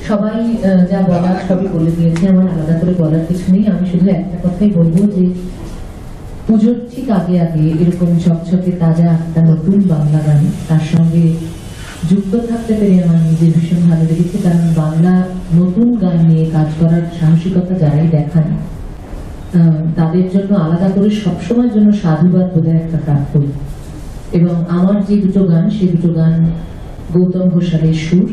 সবাই যা বলার সবই বলে দিয়েছে, আমার আলাদা করে বলার কিছু নেই। আমি শুধু একটা কথাই বলবো যে পুজোর ঠিক আগে আগে এরকম ঝকঝকে তাজা একটা নতুন বাংলা গান তার সঙ্গে যুক্ত থাকতে পেরে আমার নিজের ভীষণ ভালো লেগেছে। কারণ বাংলা নতুন গান নিয়ে কাজ করার সাহসিকতা যারাই দেখান তাদের জন্য আলাদা করে সবসময়ের জন্য সাধুবাদ বোধহয় একটা প্রাপ্য। এবং আমার যে দুটো গান, সেই দুটো গান গৌতম ঘোষালের সুর।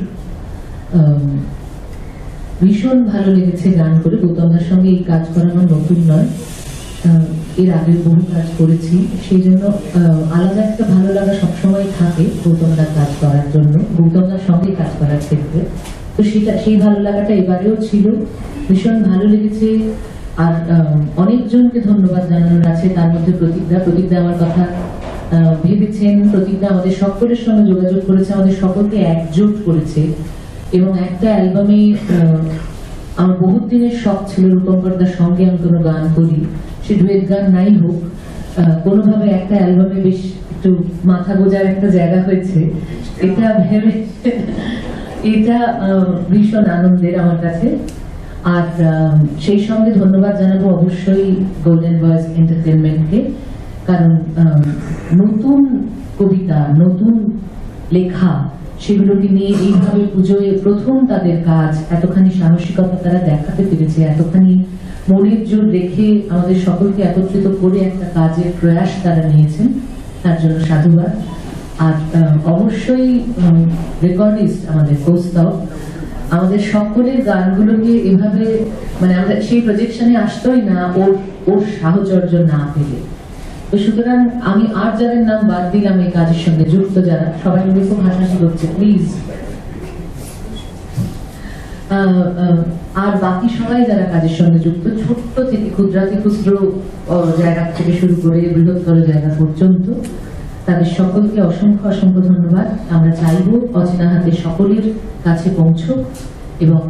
ভীষণ ভালো লেগেছে গান করে। গৌতমদার সঙ্গে এই কাজ করা আমার নতুন নয়, এর আগে বহু কাজ করেছি, সেই জন্য আলাদা একটা ভালো লাগা সবসময় থাকে গৌতমদার কাজ করার জন্য, গৌতমদার সঙ্গে কাজ করার ক্ষেত্রে। তো সেই ভালো লাগাটা এবারেও ছিল, ভীষণ ভালো লেগেছে। আর অনেকজনকে ধন্যবাদ জানানোর আছে, তার মধ্যে প্রতীকদা আমার কথা ভেবেছেন। প্রতীকদা আমাদের সকলের সঙ্গে যোগাযোগ করেছে, আমাদের সকলকে একজোট করেছে। এবং একটা অ্যালবামে আমার বহুত দিনের শখ ছিল রূপঙ্করদার সঙ্গে আমি কোনো গান করি, সে ডুয়েট গান নাই হোক, কোনোভাবে একটা অ্যালবামে বেশ একটু মাথা গোজার একটা জায়গা হয়েছে। এটা ভেবে এটা ভীষণ আনন্দের আমার কাছে। আর সেই সঙ্গে ধন্যবাদ জানাবো অবশ্যই গোল্ডেন ভয়েস এন্টারটেনমেন্টকে, কারণ নতুন কবিতা, নতুন লেখা, সেগুলোকে নিয়ে এইভাবে পুজোয় প্রথম তাদের কাজ, এতখানি সাহসিকতা তারা দেখাতে পেরেছে, এতখানি মনের জোর রেখে আমাদের সকলকে একত্রিত করে একটা কাজের প্রয়াস তারা নিয়েছেন, তার জন্য সাধুবাদ। আর অবশ্যই রেকর্ডিস্ট আমাদের কৌস্তব আমাদের সকলের গানগুলোকে এভাবে, মানে আমাদের সেই প্রজেকশনে আসতোই না ওর সাহচর্য না পেলে। তো সুতরাং আমি আর যাদের নাম বাদ দিলাম এই কাজের সঙ্গে যুক্ত, যারা সবাই মিলে খুব হাসাহাসি করছে, প্লিজ। আর বাকি সবাই যারা কাজের সঙ্গে যুক্ত, ছোট্ট থেকে ক্ষুদ্রাতি ক্ষুদ্র জায়গা থেকে শুরু করে বৃহত্তর জায়গা পর্যন্ত, তাদের সকলকে অসংখ্য অসংখ্য ধন্যবাদ। আমরা চাইব অচেনা হাতে সকলের কাছে পৌঁছক, এবং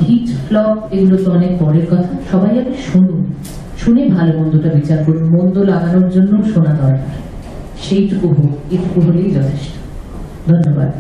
হিট ফ্লপ এগুলো তো অনেক পরের কথা। সবাই আগে শুনুন, শুনে ভালো মন্দটা বিচার করুন, মন্দ লাগানোর জন্য শোনা দরকার, সেইটুকু হোক, এটুকু হলেই যথেষ্ট। ধন্যবাদ।